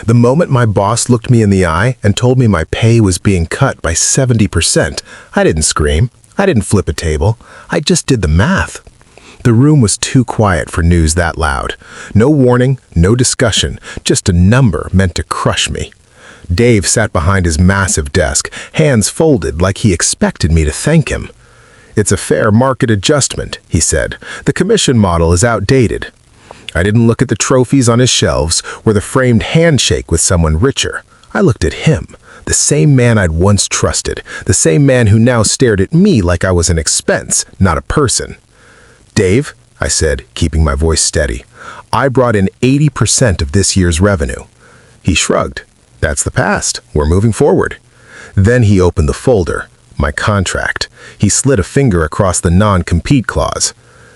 The moment my boss looked me in the eye and told me my pay was being cut by 70%, I didn't scream. I didn't flip a table. I just did the math. The room was too quiet for news that loud. No warning, no discussion, just a number meant to crush me. Dave sat behind his massive desk, hands folded like he expected me to thank him. "It's a fair market adjustment," he said. "The commission model is outdated." I didn't look at the trophies on his shelves or the framed handshake with someone richer. I looked at him, the same man I'd once trusted, the same man who now stared at me like I was an expense, not a person. "Dave," I said, keeping my voice steady, "I brought in 80% of this year's revenue." He shrugged. "That's the past. We're moving forward." Then he opened the folder, my contract. He slid a finger across the non-compete clause.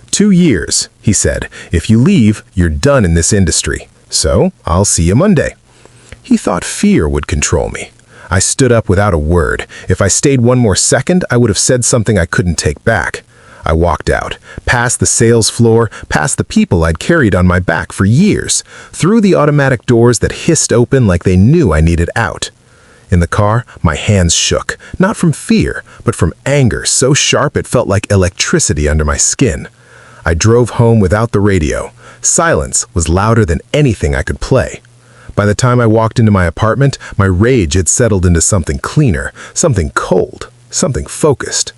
"2 years," he said. "If you leave, you're done in this industry. So, I'll see you Monday." He thought fear would control me. I stood up without a word. If I stayed one more second, I would have said something I couldn't take back. I walked out, past the sales floor, past the people I'd carried on my back for years, through the automatic doors that hissed open like they knew I needed out. In the car, my hands shook, not from fear, but from anger so sharp it felt like electricity under my skin. I drove home without the radio. Silence was louder than anything I could play. By the time I walked into my apartment, my rage had settled into something cleaner, something cold, something focused.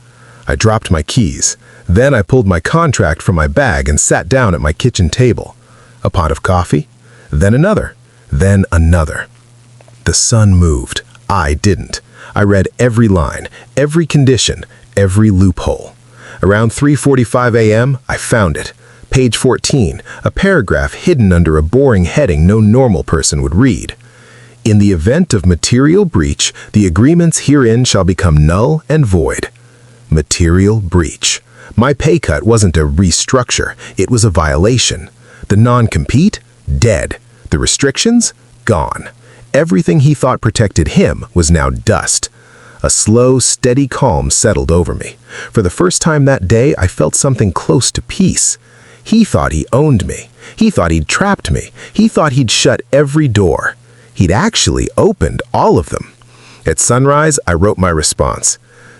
I dropped my keys. Then I pulled my contract from my bag and sat down at my kitchen table. A pot of coffee, then another, then another. The sun moved. I didn't. I read every line, every condition, every loophole. Around 3:45 a.m., I found it. Page 14, a paragraph hidden under a boring heading no normal person would read. "In the event of material breach, the agreements herein shall become null and void." Material breach. My pay cut wasn't a restructure, it was a violation. The non-compete? Dead. The restrictions? Gone. Everything he thought protected him was now dust. A slow, steady calm settled over me. For the first time that day, I felt something close to peace. He thought he owned me. He thought he'd trapped me. He thought he'd shut every door. He'd actually opened all of them. At sunrise, I wrote my response.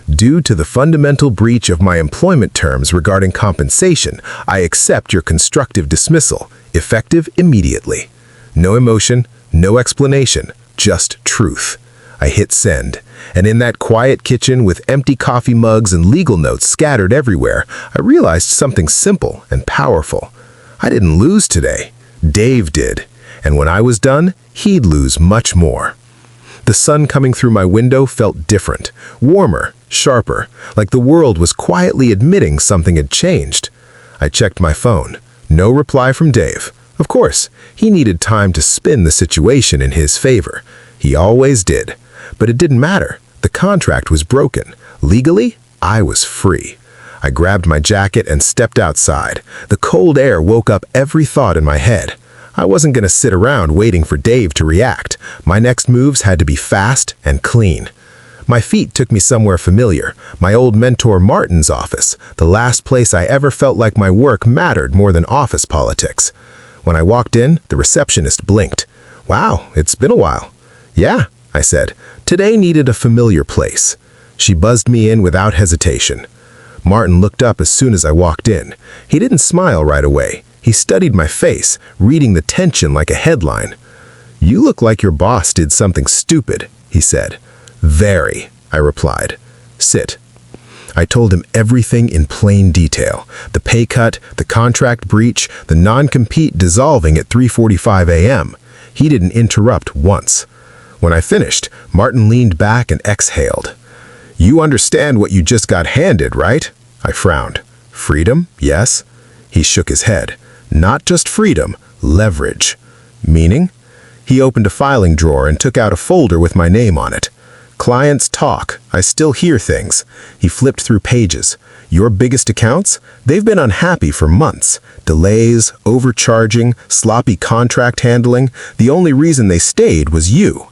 "Due to the fundamental breach of my employment terms regarding compensation, I accept your constructive dismissal, effective immediately." No emotion, no explanation, just truth. I hit send, and in that quiet kitchen with empty coffee mugs and legal notes scattered everywhere, I realized something simple and powerful. I didn't lose today. Dave did, and when I was done, he'd lose much more. The sun coming through my window felt different, warmer, sharper, like the world was quietly admitting something had changed. I checked my phone. No reply from Dave. Of course, he needed time to spin the situation in his favor. He always did. But it didn't matter. The contract was broken. Legally, I was free. I grabbed my jacket and stepped outside. The cold air woke up every thought in my head. I wasn't going to sit around waiting for Dave to react. My next moves had to be fast and clean. My feet took me somewhere familiar, my old mentor Martin's office, the last place I ever felt like my work mattered more than office politics. When I walked in, the receptionist blinked. "Wow, it's been a while." "Yeah," I said. "Today needed a familiar place." She buzzed me in without hesitation. Martin looked up as soon as I walked in. He didn't smile right away. He studied my face, reading the tension like a headline. "You look like your boss did something stupid," he said. "Very," I replied. "Sit." I told him everything in plain detail. The pay cut, the contract breach, the non-compete dissolving at 3:45 a.m. He didn't interrupt once. When I finished, Martin leaned back and exhaled. "You understand what you just got handed, right?" I frowned. "Freedom, yes." He shook his head. "Not just freedom, leverage." "Meaning?" He opened a filing drawer and took out a folder with my name on it. "Clients talk. I still hear things." He flipped through pages. "Your biggest accounts? They've been unhappy for months. Delays, overcharging, sloppy contract handling. The only reason they stayed was you."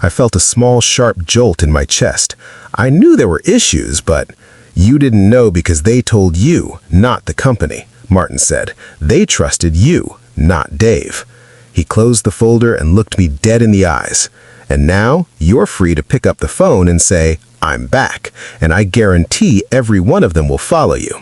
I felt a small, sharp jolt in my chest. I knew there were issues, but "You didn't know because they told you, not the company," Martin said. "They trusted you, not Dave." He closed the folder and looked me dead in the eyes. "And now, you're free to pick up the phone and say, 'I'm back,' and I guarantee every one of them will follow you."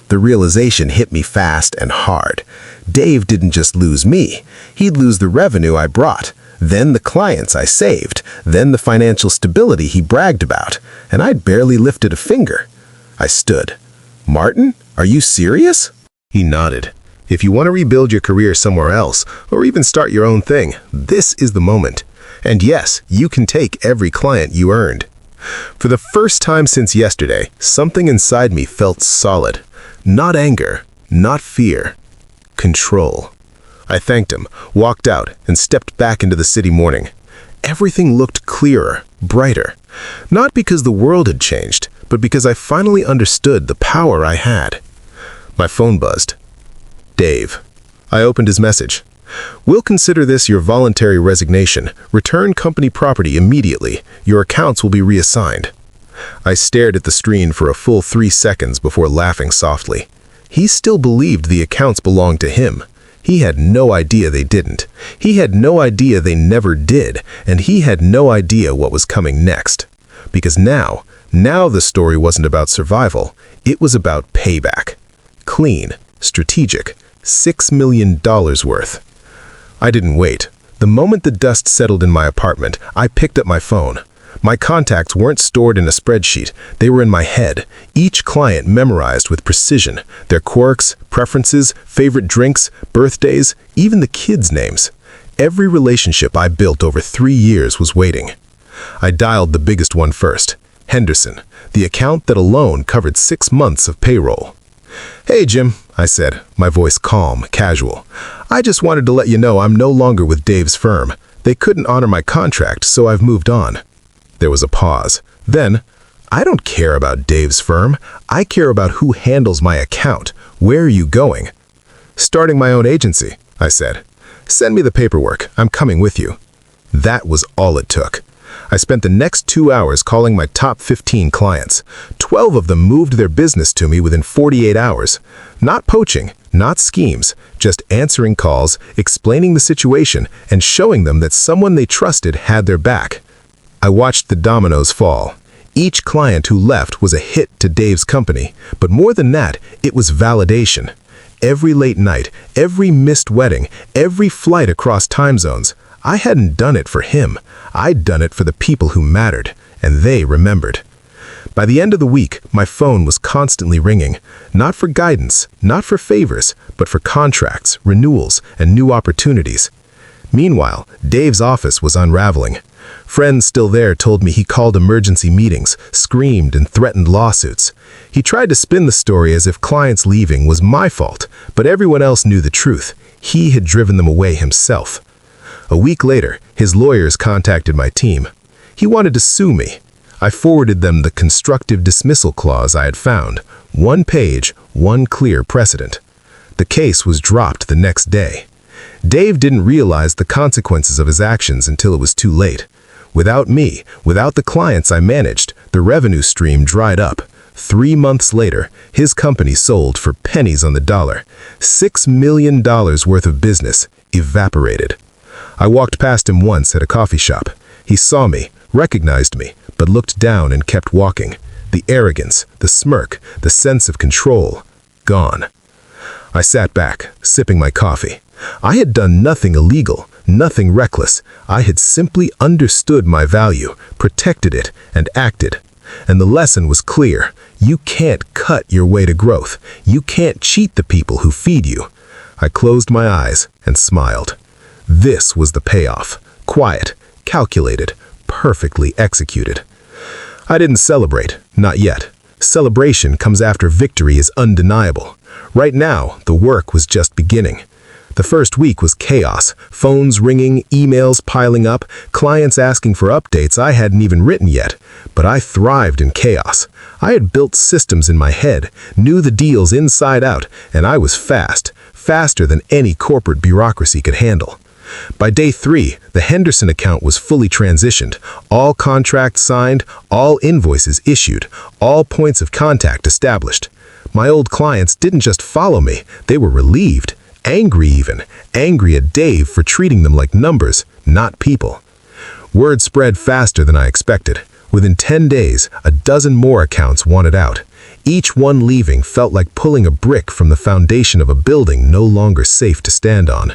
The realization hit me fast and hard. Dave didn't just lose me. He'd lose the revenue I brought, then the clients I saved, then the financial stability he bragged about, and I'd barely lifted a finger. I stood. "Martin, are you serious?" He nodded. "If you want to rebuild your career somewhere else, or even start your own thing, this is the moment. And yes, you can take every client you earned." For the first time since yesterday, something inside me felt solid. Not anger, not fear. Control. I thanked him, walked out, and stepped back into the city morning. Everything looked clearer, brighter. Not because the world had changed, but because I finally understood the power I had. My phone buzzed. Dave. I opened his message. "We'll consider this your voluntary resignation. Return company property immediately. Your accounts will be reassigned." I stared at the screen for a full 3 seconds before laughing softly. He still believed the accounts belonged to him. He had no idea they didn't. He had no idea they never did, and he had no idea what was coming next. Because now the story wasn't about survival. It was about payback. Clean, strategic, $6 million worth. I didn't wait. The moment the dust settled in my apartment, I picked up my phone. My contacts weren't stored in a spreadsheet. They were in my head, each client memorized with precision, their quirks, preferences, favorite drinks, birthdays, even the kids' names. Every relationship I built over 3 years was waiting. I dialed the biggest one first, Henderson, the account that alone covered 6 months of payroll. "Hey, Jim," I said, my voice calm, casual. "I just wanted to let you know I'm no longer with Dave's firm. They couldn't honor my contract, so I've moved on." There was a pause. Then, "I don't care about Dave's firm. I care about who handles my account. Where are you going?" "Starting my own agency," I said. "Send me the paperwork. I'm coming with you." That was all it took. I spent the next 2 hours calling my top 15 clients. 12 of them moved their business to me within 48 hours. Not poaching, not schemes, just answering calls, explaining the situation, and showing them that someone they trusted had their back. I watched the dominoes fall. Each client who left was a hit to Dave's company, but more than that, it was validation. Every late night, every missed wedding, every flight across time zones, I hadn't done it for him. I'd done it for the people who mattered, and they remembered. By the end of the week, my phone was constantly ringing, not for guidance, not for favors, but for contracts, renewals, and new opportunities. Meanwhile, Dave's office was unraveling. Friends still there told me he called emergency meetings, screamed, and threatened lawsuits. He tried to spin the story as if clients leaving was my fault, but everyone else knew the truth. He had driven them away himself. A week later, his lawyers contacted my team. He wanted to sue me. I forwarded them the constructive dismissal clause I had found. 1 page, 1 clear precedent. The case was dropped the next day. Dave didn't realize the consequences of his actions until it was too late. Without me, without the clients I managed, the revenue stream dried up. 3 months later, his company sold for pennies on the dollar. $6 million worth of business evaporated. I walked past him once at a coffee shop. He saw me, recognized me, but looked down and kept walking. The arrogance, the smirk, the sense of control, gone. I sat back, sipping my coffee. I had done nothing illegal, nothing reckless. I had simply understood my value, protected it, and acted. And the lesson was clear. You can't cut your way to growth. You can't cheat the people who feed you. I closed my eyes and smiled. This was the payoff. Quiet, calculated, perfectly executed. I didn't celebrate, not yet. Celebration comes after victory is undeniable. Right now, the work was just beginning. The first week was chaos, phones ringing, emails piling up, clients asking for updates I hadn't even written yet. But I thrived in chaos. I had built systems in my head, knew the deals inside out, and I was fast, faster than any corporate bureaucracy could handle. By day 3, the Henderson account was fully transitioned, all contracts signed, all invoices issued, all points of contact established. My old clients didn't just follow me, they were relieved. Angry even, angry at Dave for treating them like numbers, not people. Word spread faster than I expected. Within 10 days, a dozen more accounts wanted out. Each one leaving felt like pulling a brick from the foundation of a building no longer safe to stand on.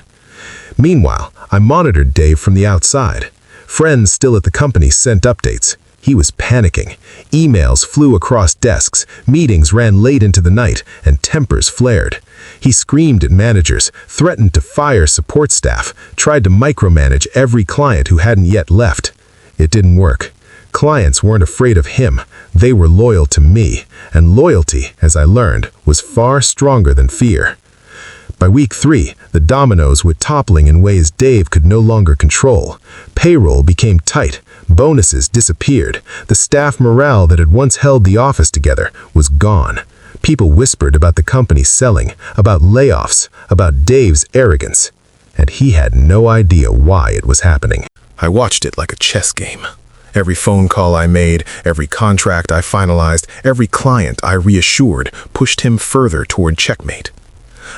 Meanwhile, I monitored Dave from the outside. Friends still at the company sent updates. He was panicking. Emails flew across desks, meetings ran late into the night, and tempers flared. He screamed at managers, threatened to fire support staff, tried to micromanage every client who hadn't yet left. It didn't work. Clients weren't afraid of him. They were loyal to me, and loyalty, as I learned, was far stronger than fear. By week 3, the dominoes were toppling in ways Dave could no longer control. Payroll became tight, bonuses disappeared, the staff morale that had once held the office together was gone. People whispered about the company selling, about layoffs, about Dave's arrogance, and he had no idea why it was happening. I watched it like a chess game. Every phone call I made, every contract I finalized, every client I reassured pushed him further toward checkmate.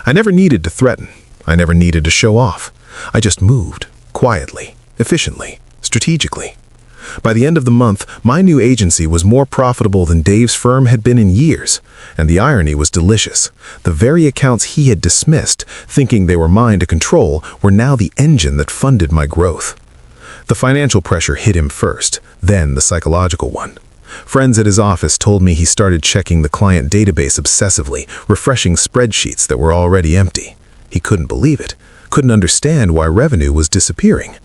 I never needed to threaten. I never needed to show off. I just moved, quietly, efficiently, strategically. By the end of the month, my new agency was more profitable than Dave's firm had been in years, and the irony was delicious. The very accounts he had dismissed, thinking they were mine to control, were now the engine that funded my growth. The financial pressure hit him first, then the psychological one. Friends at his office told me he started checking the client database obsessively, refreshing spreadsheets that were already empty. He couldn't believe it, couldn't understand why revenue was disappearing.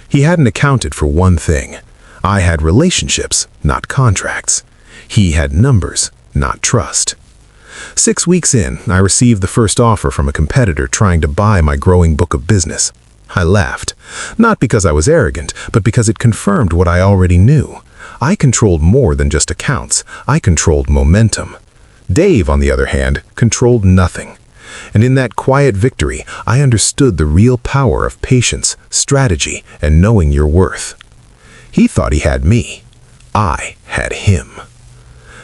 He hadn't accounted for one thing. I had relationships, not contracts. He had numbers, not trust. 6 weeks in, I received the first offer from a competitor trying to buy my growing book of business. I laughed, not because I was arrogant, but because it confirmed what I already knew. I controlled more than just accounts. I controlled momentum. Dave, on the other hand, controlled nothing. And in that quiet victory, I understood the real power of patience, strategy, and knowing your worth. He thought he had me. I had him.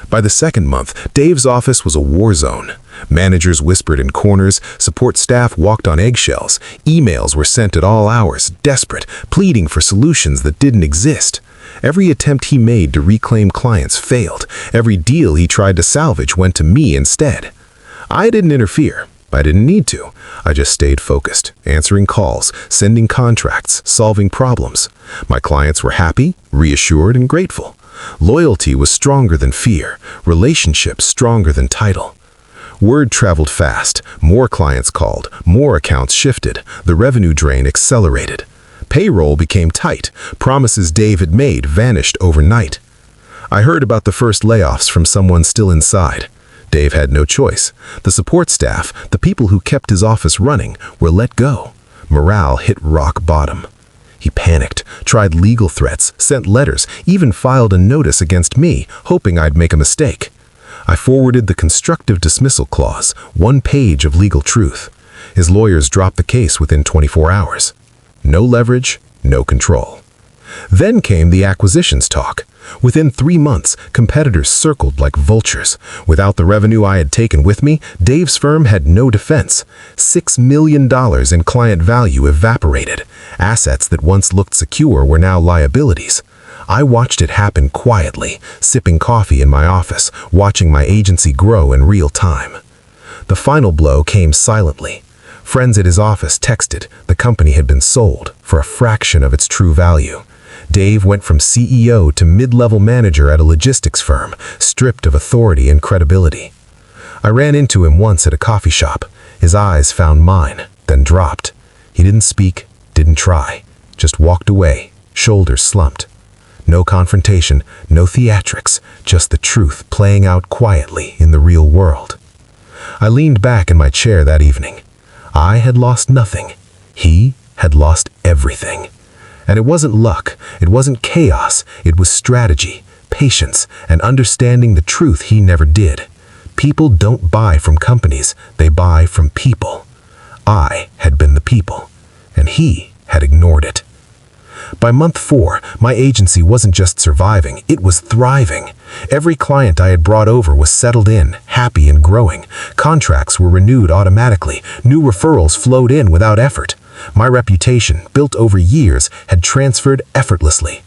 By the second month, Dave's office was a war zone. Managers whispered in corners, support staff walked on eggshells, emails were sent at all hours, desperate, pleading for solutions that didn't exist. Every attempt he made to reclaim clients failed. Every deal he tried to salvage went to me instead. I didn't interfere. I didn't need to. I just stayed focused, answering calls, sending contracts, solving problems. My clients were happy, reassured, and grateful. Loyalty was stronger than fear, relationships stronger than title. Word traveled fast, more clients called, more accounts shifted, the revenue drain accelerated. Payroll became tight, promises Dave had made vanished overnight. I heard about the first layoffs from someone still inside. Dave had no choice. The support staff, the people who kept his office running, were let go. Morale hit rock bottom. He panicked, tried legal threats, sent letters, even filed a notice against me, hoping I'd make a mistake. I forwarded the constructive dismissal clause, 1 page of legal truth. His lawyers dropped the case within 24 hours. No leverage, no control. Then came the acquisitions talk. Within 3 months, competitors circled like vultures. Without the revenue I had taken with me, Dave's firm had no defense. $6 million in client value evaporated. Assets that once looked secure were now liabilities. I watched it happen quietly, sipping coffee in my office, watching my agency grow in real time. The final blow came silently. Friends at his office texted the company had been sold for a fraction of its true value. Dave went from CEO to mid-level manager at a logistics firm, stripped of authority and credibility. I ran into him once at a coffee shop. His eyes found mine, then dropped. He didn't speak, didn't try, just walked away, shoulders slumped. No confrontation, no theatrics, just the truth playing out quietly in the real world. I leaned back in my chair that evening. I had lost nothing. He had lost everything. And it wasn't luck, it wasn't chaos, it was strategy, patience, and understanding the truth he never did. People don't buy from companies, they buy from people. I had been the people, and he had ignored it. By month 4, my agency wasn't just surviving, it was thriving. Every client I had brought over was settled in, happy and growing. Contracts were renewed automatically. New referrals flowed in without effort. My reputation, built over years, had transferred effortlessly.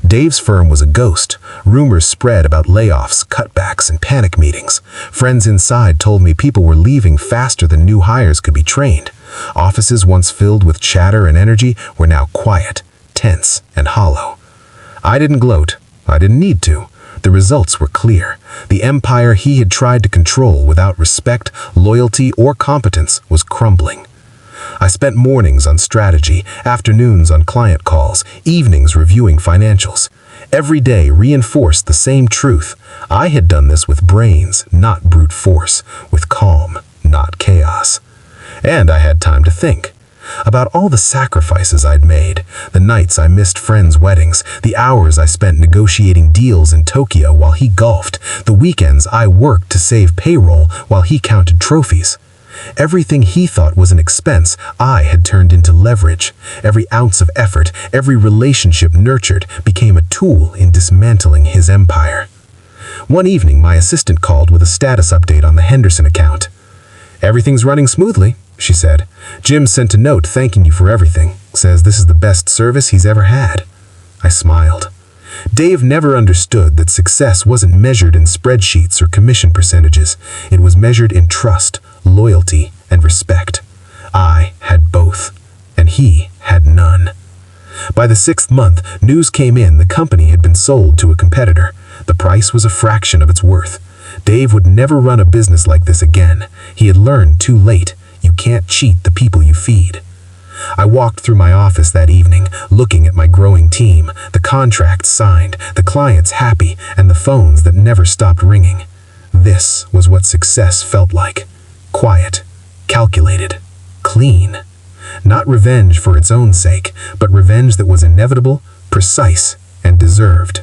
Dave's firm was a ghost. Rumors spread about layoffs, cutbacks, and panic meetings. Friends inside told me people were leaving faster than new hires could be trained. Offices once filled with chatter and energy were now quiet, tense, and hollow. I didn't gloat. I didn't need to. The results were clear. The empire he had tried to control without respect, loyalty, or competence was crumbling. I spent mornings on strategy, afternoons on client calls, evenings reviewing financials. Every day reinforced the same truth. I had done this with brains, not brute force, with calm, not chaos. And I had time to think. About all the sacrifices I'd made, the nights I missed friends' weddings, the hours I spent negotiating deals in Tokyo while he golfed, the weekends I worked to save payroll while he counted trophies. Everything he thought was an expense, I had turned into leverage. Every ounce of effort, every relationship nurtured, became a tool in dismantling his empire. One evening, my assistant called with a status update on the Henderson account. "Everything's running smoothly," she said. "Jim sent a note thanking you for everything. Says this is the best service he's ever had." I smiled. Dave never understood that success wasn't measured in spreadsheets or commission percentages. It was measured in trust, loyalty, and respect. I had both, and he had none. By the 6th month, news came in the company had been sold to a competitor. The price was a fraction of its worth. Dave would never run a business like this again. He had learned too late. You can't cheat the people you feed. I walked through my office that evening, looking at my growing team, the contracts signed, the clients happy, and the phones that never stopped ringing. This was what success felt like. Quiet, calculated, clean. Not revenge for its own sake, but revenge that was inevitable, precise, and deserved.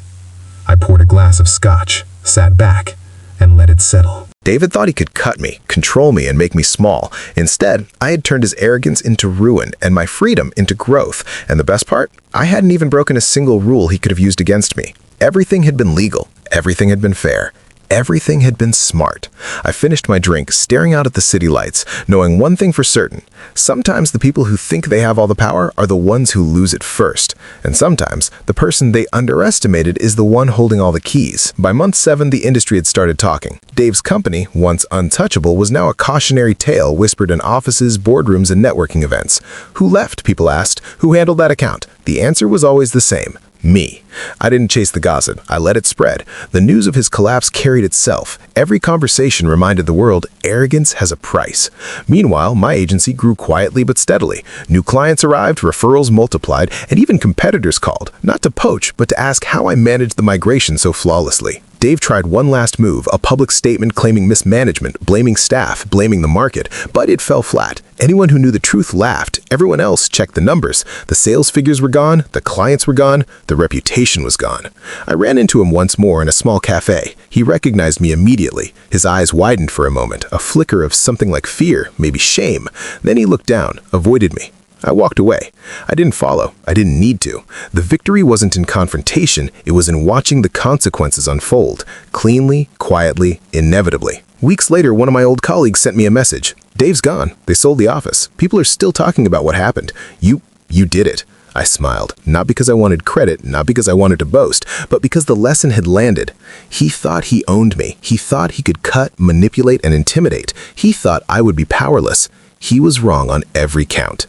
I poured a glass of scotch, sat back, and let it settle. David thought he could cut me, control me, and make me small. Instead, I had turned his arrogance into ruin and my freedom into growth. And the best part? I hadn't even broken a single rule he could have used against me. Everything had been legal. Everything had been fair. Everything had been smart. I finished my drink, staring out at the city lights, knowing one thing for certain. Sometimes the people who think they have all the power are the ones who lose it first. And sometimes the person they underestimated is the one holding all the keys. By month 7, the industry had started talking. Dave's company, once untouchable, was now a cautionary tale whispered in offices, boardrooms, and networking events. Who left, people asked. Who handled that account? The answer was always the same. Me. I didn't chase the gossip. I let it spread. The news of his collapse carried itself. Every conversation reminded the world arrogance has a price. Meanwhile, my agency grew quietly but steadily. New clients arrived, referrals multiplied, and even competitors called, not to poach, but to ask how I managed the migration so flawlessly. Dave tried one last move, a public statement claiming mismanagement, blaming staff, blaming the market, but it fell flat. Anyone who knew the truth laughed. Everyone else checked the numbers. The sales figures were gone, the clients were gone, the reputation was gone. I ran into him once more in a small cafe. He recognized me immediately. His eyes widened for a moment, a flicker of something like fear, maybe shame. Then he looked down, avoided me. I walked away. I didn't follow. I didn't need to. The victory wasn't in confrontation, it was in watching the consequences unfold, cleanly, quietly, inevitably. Weeks later, one of my old colleagues sent me a message. "Dave's gone. They sold the office. People are still talking about what happened. You did it." I smiled, not because I wanted credit, not because I wanted to boast, but because the lesson had landed. He thought he owned me. He thought he could cut, manipulate, and intimidate. He thought I would be powerless. He was wrong on every count.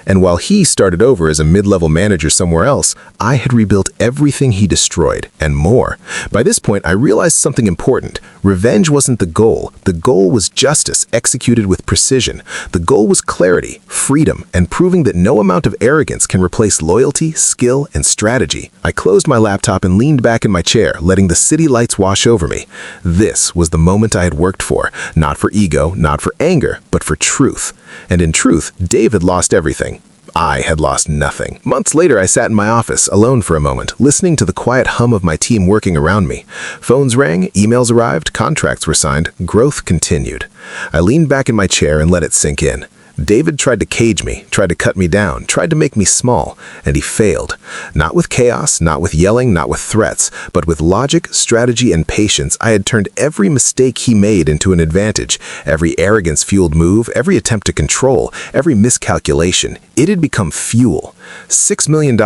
And while he started over as a mid-level manager somewhere else, I had rebuilt everything he destroyed, and more. By this point, I realized something important. Revenge wasn't the goal. The goal was justice executed with precision. The goal was clarity, freedom, and proving that no amount of arrogance can replace loyalty, skill, and strategy. I closed my laptop and leaned back in my chair, letting the city lights wash over me. This was the moment I had worked for, not for ego, not for anger, but for truth. And in truth, Dave had lost everything. I had lost nothing. Months later, I sat in my office, alone for a moment, listening to the quiet hum of my team working around me. Phones rang, emails arrived, contracts were signed, growth continued. I leaned back in my chair and let it sink in. David tried to cage me, tried to cut me down, tried to make me small, and he failed. Not with chaos, not with yelling, not with threats, but with logic, strategy, and patience. I had turned every mistake he made into an advantage, every arrogance-fueled move, every attempt to control, every miscalculation. It had become fuel. $6 million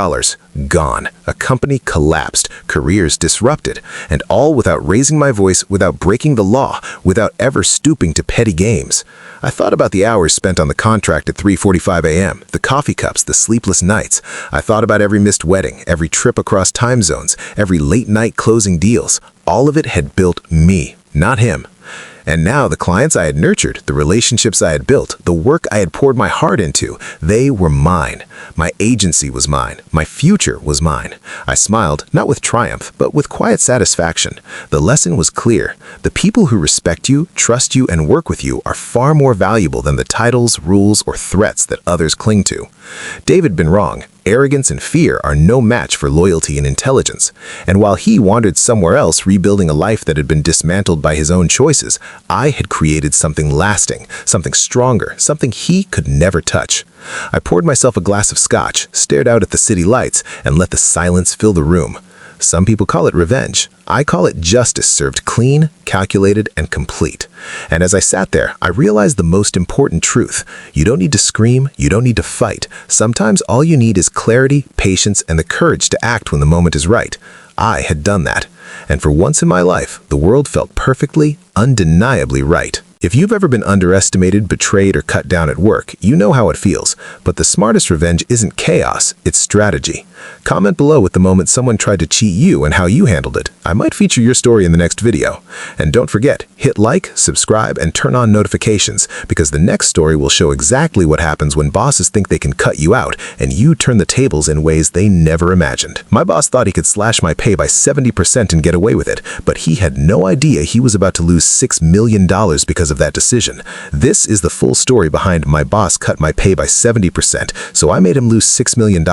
gone. A company collapsed, careers disrupted, and all without raising my voice, without breaking the law, without ever stooping to petty games. I thought about the hours spent on the contract at 3:45 a.m., the coffee cups, the sleepless nights. I thought about every missed wedding, every trip across time zones, every late-night closing deals. All of it had built me, not him. And now the clients I had nurtured, the relationships I had built, the work I had poured my heart into, they were mine. My agency was mine. My future was mine. I smiled, not with triumph, but with quiet satisfaction. The lesson was clear. The people who respect you, trust you, and work with you are far more valuable than the titles, rules, or threats that others cling to. David had been wrong. Arrogance and fear are no match for loyalty and intelligence. And while he wandered somewhere else, rebuilding a life that had been dismantled by his own choices, I had created something lasting, something stronger, something he could never touch. I poured myself a glass of scotch, stared out at the city lights, and let the silence fill the room. Some people call it revenge. I call it justice served clean, calculated, and complete. And as I sat there, I realized the most important truth. You don't need to scream, you don't need to fight. Sometimes all you need is clarity, patience, and the courage to act when the moment is right. I had done that. And for once in my life, the world felt perfectly, undeniably right. If you've ever been underestimated, betrayed, or cut down at work, you know how it feels. But the smartest revenge isn't chaos, it's strategy. Comment below with the moment someone tried to cheat you and how you handled it. I might feature your story in the next video. And don't forget, hit like, subscribe, and turn on notifications, because the next story will show exactly what happens when bosses think they can cut you out and you turn the tables in ways they never imagined. My boss thought he could slash my pay by 70% and get away with it, but he had no idea he was about to lose $6 million because of that decision. This is the full story behind my boss cut my pay by 70%, so I made him lose $6 million.